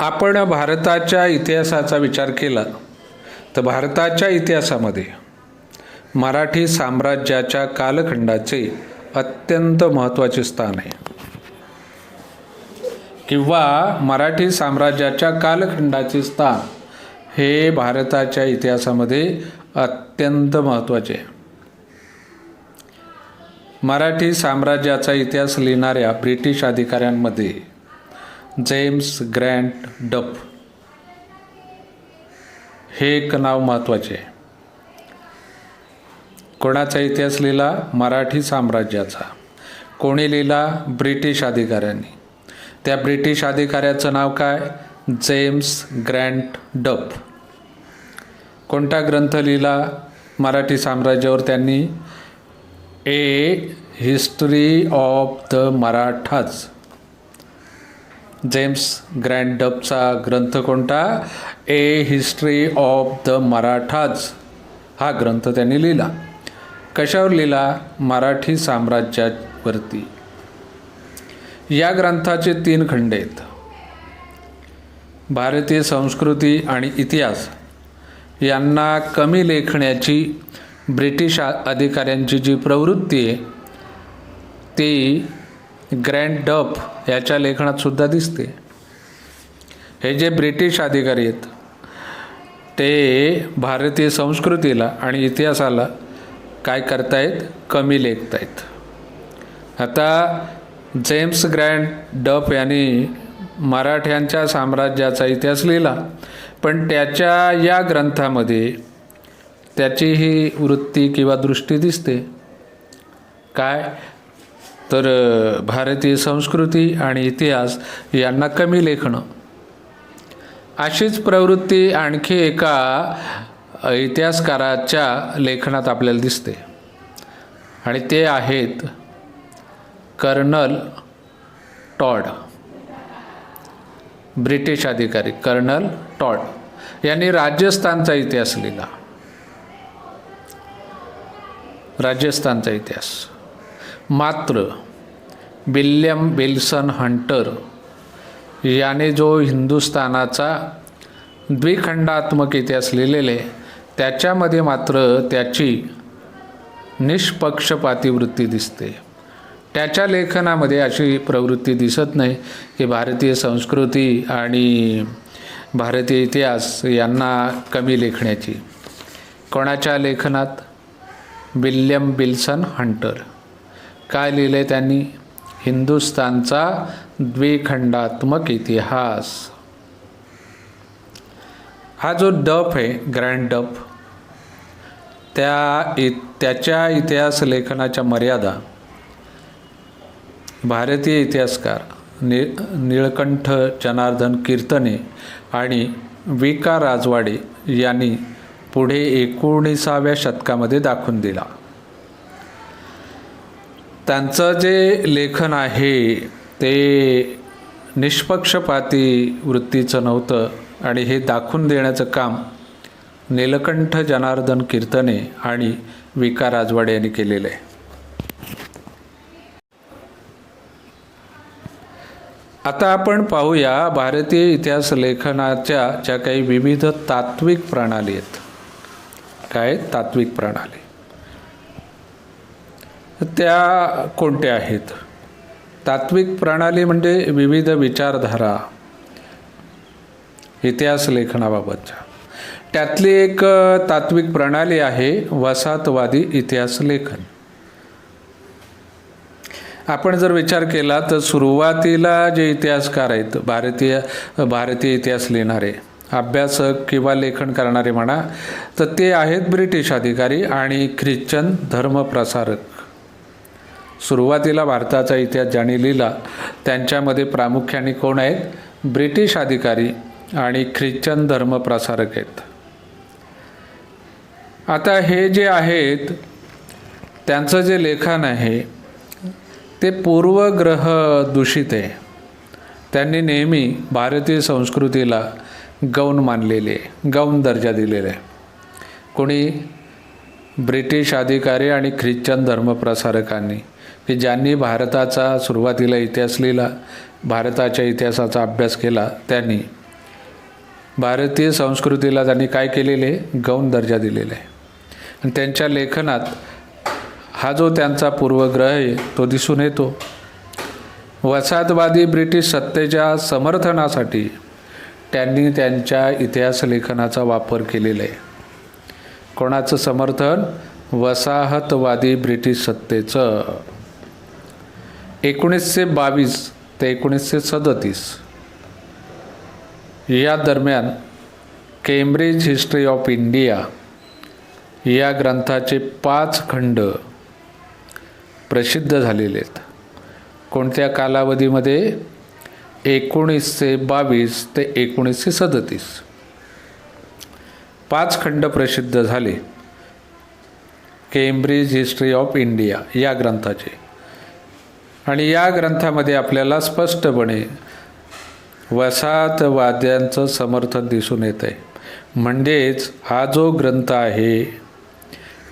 आपण भारताच्या इतिहासाचा विचार केला तर भारताच्या इतिहासामध्ये मराठी साम्राज्याच्या कालखंडाचे अत्यंत महत्त्वाचे स्थान आहे किंवा मराठी साम्राज्याच्या कालखंडाचे स्थान हे भारताच्या इतिहासामध्ये अत्यंत महत्त्वाचे आहे. मराठी साम्राज्याचा इतिहास लिहिणाऱ्या ब्रिटिश अधिकाऱ्यांमध्ये जेम्स ग्रँट डफ हे एक नाव महत्त्वाचे आहे. कोणाचा इतिहास लिहिला? मराठी साम्राज्याचा. कोणी लिहिला? ब्रिटिश अधिकाऱ्यांनी. त्या ब्रिटिश अधिकाऱ्याचं नाव काय? जेम्स ग्रँट डफ. कोणता ग्रंथ लिहिला मराठी साम्राज्यावर त्यांनी? A history of the Marathas. James Grant डफचा ग्रंथ कोणता? A history of the Marathas हा ग्रंथ त्यांनी लिहिला. कशावर लिहिला? मराठी साम्राज्यावरती. या ग्रंथाचे 3 खंड आहेत. भारतीय संस्कृती आणि इतिहास यांना कमी लेखण्याची ब्रिटिश अधिकाऱ्यांची जी प्रवृत्ती आहे ती ग्रँट डफ याच्या लेखनात सुद्धा दिसते. हे जे ब्रिटिश अधिकारी आहेत ते भारतीय संस्कृतीला आणि इतिहासाला काय करतायत? कमी लेखतायत. आता जेम्स ग्रँट डफ यांनी मराठ्यांच्या साम्राज्याचा इतिहास लिहिला, पण त्याच्या या ग्रंथामध्ये त्याची ही वृत्ती किंवा दृष्टी दिसते. काय तर भारतीय संस्कृती आणि इतिहास यांना कमी लेखणं. अशीच प्रवृत्ती आणखी एका इतिहासकाराच्या लेखनात आपल्याला दिसते आणि ते आहेत कर्नल टॉड. ब्रिटिश अधिकारी कर्नल टॉड यांनी राजस्थानचा इतिहास लिहिला. राजस्थानचा इतिहास. मात्र विल्यम विल्सन हंटर याने जो हिंदुस्थानाचा द्विखंडात्मक इतिहास लिहिलेले त्याच्यामध्ये मात्र त्याची निष्पक्षपाती वृत्ती दिसते. त्याच्या लेखनामध्ये अशी प्रवृत्ती दिसत नाही की भारतीय संस्कृती आणि भारतीय इतिहास यांना कमी लेखण्याची. कोणाच्या लेखनात? William Wilson Hunter. काय लिहिले त्यांनी? हिंदुस्थानचा द्विखंडात्मक इतिहास. हा जो डफ आहे ग्रँट डफ त्याच्या इतिहास लेखनाच्या मर्यादा भारतीय इतिहासकार निळकंठ जनार्दन कीर्तने आणि वि. का. राजवाडे यांनी पुढे 19व्या शतकामध्ये दाखवून दिला. त्यांचं जे लेखन आहे ते निष्पक्षपाती वृत्तीचं नव्हतं आणि हे दाखवून देण्याचं काम निळकंठ जनार्दन कीर्तने आणि वि. का. राजवाडे यांनी केलेलं आहे. आता आपण पाहूया भारतीय इतिहास लेखनाच्या ज्या काही विविध तात्विक प्रणाली आहेत. काय तात्विक प्रणाली? त्या कोणत्या आहेत? तात्विक प्रणाली म्हणजे विविध विचारधारा इतिहास लेखनाबाबतच्या. त्यातली एक तात्विक प्रणाली आहे वसाहतवादी इतिहास लेखन. आपण जर विचार केला तर सुरुवातीला जे इतिहासकार आहेत भारतीय इतिहास लिहिणारे अभ्यासक किंवा लेखन करणारे म्हणा तर ते आहेत ब्रिटिश अधिकारी आणि ख्रिश्चन धर्मप्रसारक. सुरुवातीला भारताचा इतिहास ज्यांनी लिहिला त्यांच्यामध्ये प्रामुख्याने कोण आहेत? ब्रिटिश अधिकारी आणि ख्रिश्चन धर्मप्रसारक आहेत. आता हे जे आहेत त्यांचं जे लेखन आहे ते पूर्वग्रह दूषित आहे. त्यांनी नेहमी भारतीय संस्कृतीला गौण मानलेले, गौण दर्जा दिलेला आहे. कोणी? ब्रिटिश अधिकारी आणि ख्रिश्चन धर्मप्रसारकांनी की ज्यांनी भारताचा सुरुवातीला इतिहास लिहिला, भारताच्या इतिहासाचा अभ्यास केला त्यांनी भारतीय संस्कृतीला त्यांनी काय केलेले, गौण दर्जा दिलेला आहे. आणि त्यांच्या लेखनात हा जो त्यांचा पूर्वग्रह आहे तो दिसून येतो. वसाहतवादी ब्रिटिश सत्तेच्या समर्थनासाठी त्यांनी त्यांच्या इतिहास लेखनाचा वापर केलेला आहे. कोणाचं समर्थन? वसाहतवादी ब्रिटिश सत्तेचं. 1922 ते 1937 या दरम्यान केम्ब्रिज हिस्ट्री ऑफ इंडिया या ग्रंथाचे 5 खंड प्रसिद्ध झालेले आहेत. कोणत्या कालावधीमध्ये? 1922 ते 1937 5 खंड प्रसिद्ध झाले केम्ब्रिज हिस्ट्री ऑफ इंडिया या ग्रंथाचे. आणि या ग्रंथामध्ये आपल्याला स्पष्टपणे वसाहतवाद्यांचं समर्थन दिसून येत आहे. म्हणजेच हा जो ग्रंथ आहे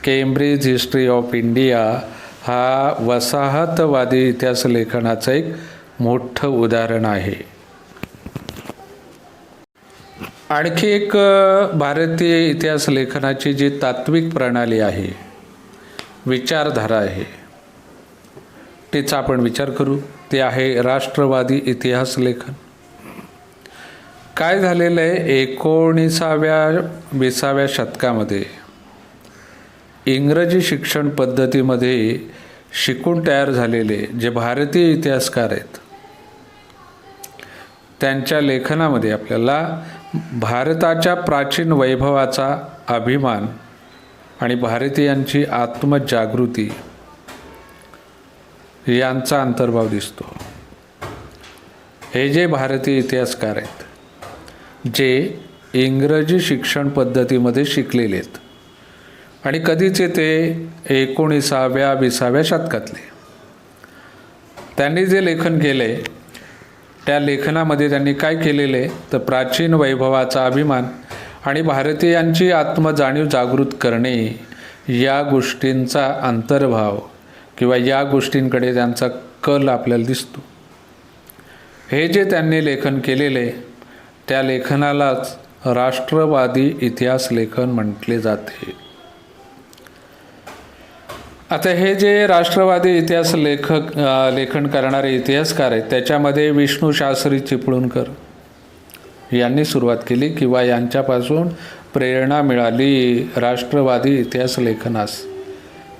केम्ब्रिज हिस्ट्री ऑफ इंडिया हा वसाहतवादी इतिहास लेखनाचं एक मोठं उदाहरण आहे. आणखी एक भारतीय इतिहास लेखनाची जी तात्विक प्रणाली आहे, विचारधारा आहे, तिचा आपण विचार करू. ते आहे राष्ट्रवादी इतिहास लेखन. काय झालेलं आहे, 19व्या-20व्या शतकामध्ये इंग्रजी शिक्षण पद्धतीमध्ये शिकून तयार झालेले जे भारतीय इतिहासकार आहेत त्यांच्या लेखनामध्ये आपल्याला भारताच्या प्राचीन वैभवाचा अभिमान आणि भारतीयांची आत्मजागृती यांचा अंतर्भाव दिसतो. हे जे भारतीय इतिहासकार आहेत जे इंग्रजी शिक्षण पद्धतीमध्ये शिकलेले आहेत आणि कधीचे ते 19व्या-20व्या शतकातले, त्यांनी जे लेखन केले त्या लेखनामध्ये त्यांनी काय केलेले तर प्राचीन वैभवाचा अभिमान आणि भारतीयांची आत्मजाणीव जागृत करणे या गोष्टींचा अंतर्भाव किंवा या गोष्टींकडे त्यांचा कल आपल्याला दिसतो. हे जे त्यांनी लेखन केलेले त्या लेखनालाच राष्ट्रवादी इतिहास लेखन म्हटले जाते. आता हे जे राष्ट्रवादी इतिहास लेखन करणारे इतिहासकार आहेत त्याच्यामध्ये विष्णू शास्त्री चिपळूणकर यांनी सुरुवात केली किंवा यांच्यापासून प्रेरणा मिळाली राष्ट्रवादी इतिहास लेखनास.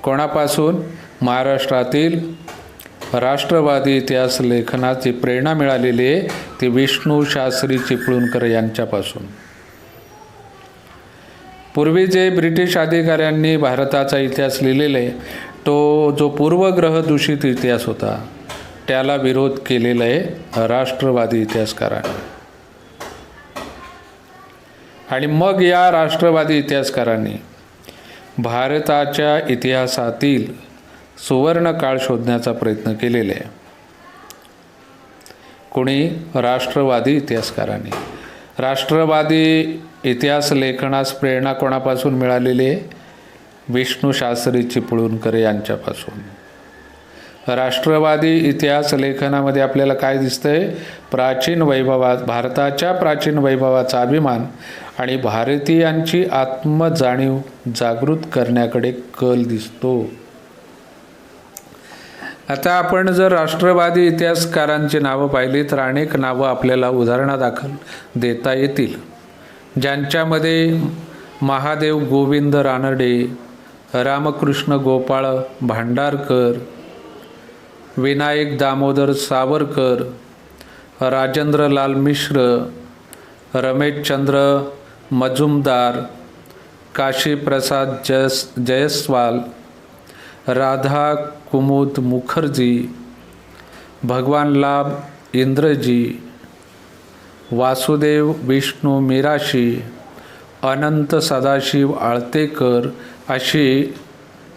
कोणापासून? महाराष्ट्रातील राष्ट्रवादी इतिहास लेखनाची प्रेरणा मिळालेली आहे ती विष्णू शास्त्री चिपळूणकर यांच्यापासून. पूर्वी जे ब्रिटिश अधिकाऱ्यांनी भारताचा इतिहास लिहिलेला आहे तो जो पूर्वग्रह दूषित इतिहास होता त्याला विरोध केलेला आहे राष्ट्रवादी इतिहासकारांनी. आणि मग या राष्ट्रवादी इतिहासकारांनी भारताच्या इतिहासातील सुवर्ण काळ शोधण्याचा प्रयत्न केलेला आहे. कोणी? राष्ट्रवादी इतिहासकारांनी. राष्ट्रवादी इतिहास लेखनास प्रेरणा कोणापासून मिळालेली आहे? विष्णू शास्त्री चिपळूणकर यांच्यापासून. राष्ट्रवादी इतिहास लेखनामध्ये आपल्याला काय दिसतंय? प्राचीन भारताच्या प्राचीन वैभवाचा अभिमान आणि भारतीयांची आत्मजाणीव जागृत करण्याकडे कल दिसतो. आता आपण जर राष्ट्रवादी इतिहासकारांची नावं पाहिली तर अनेक नावं आपल्याला उदाहरणादाखल देता येतील, ज्यांच्यामध्ये महादेव गोविंद रानडे, रामकृष्ण गोपाळ भांडारकर, विनायक दामोदर सावरकर, राजेंद्रलाल मिश्र, रमेशचंद्र मजुमदार, काशीप्रसाद जयस्वाल, राधा कुमुद मुखर्जी, भगवानलाल इंद्रजी, वासुदेव विष्णू मिराशी, अनंत सदाशिव आळतेकर अशी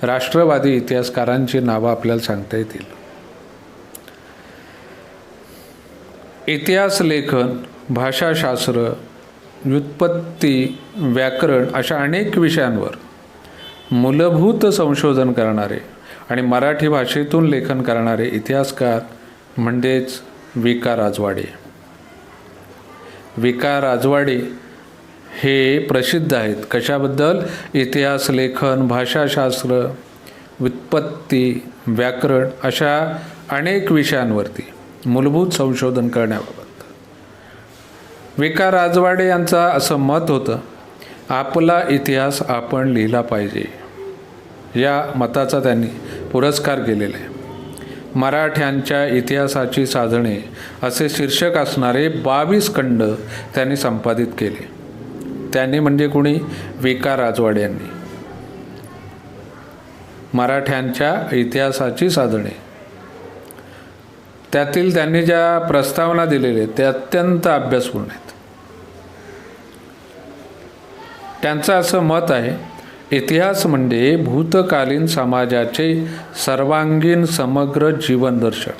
राष्ट्रवादी इतिहासकारांची नावं आपल्याला सांगता येतील. इतिहास लेखन, भाषाशास्त्र, व्युत्पत्ती, व्याकरण अशा अनेक विषयांवर मूलभूत संशोधन करणारे आणि मराठी भाषेतून लेखन करणारे इतिहासकार म्हणजेच वि. का. राजवाडे. वि. का. राजवाडे हे प्रसिद्ध आहेत. कशाबद्दल? इतिहास लेखन, भाषाशास्त्र, व्युत्पत्ती, व्याकरण अशा अनेक विषयांवरती मूलभूत संशोधन करण्याबाबत. विका राजवाडे यांचं असं मत होतं, आपला इतिहास आपण लिहिला पाहिजे. या मताचा त्यांनी पुरस्कार केलेला आहे. मराठ्यांच्या इतिहासाची साधने असे शीर्षक असणारे 22 खंड त्यांनी संपादित केले. त्यांनी म्हणजे कुणी? विका राजवाडे यांनी. मराठ्यांच्या इतिहासाची साधने, त्यातील त्यांनी ज्या प्रस्तावना दिलेल्या आहेत त्या अत्यंत अभ्यासपूर्ण आहेत. त्यांचं असं मत आहे, इतिहास म्हणजे भूतकालीन समाजाचे सर्वांगीण समग्र जीवनदर्शन.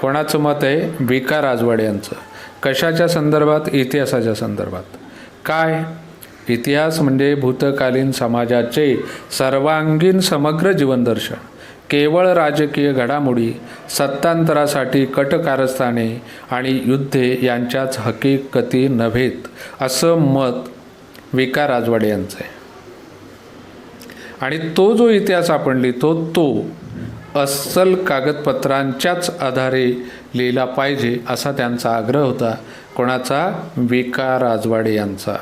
कोणाचं मत आहे? विका राजवाडे यांचं. कशाच्या संदर्भात? इतिहासाच्या संदर्भात. काय? इतिहास म्हणजे भूतकालीन समाजाचे सर्वांगीण समग्र जीवनदर्शन. केवळ राजकीय घडामोडी, सत्तांतरासाठी कटकारस्थाने आणि युद्धे यांच्याच हकीकती नव्हेत, असं मत विका राजवाडे यांचं आहे. आणि तो जो इतिहास आपण लिहितो तो अस्सल कागदपत्रांच्याच आधारे लिहिला पाहिजे, असा त्यांचा आग्रह होता. कोणाचा? विका राजवाडे यांचा.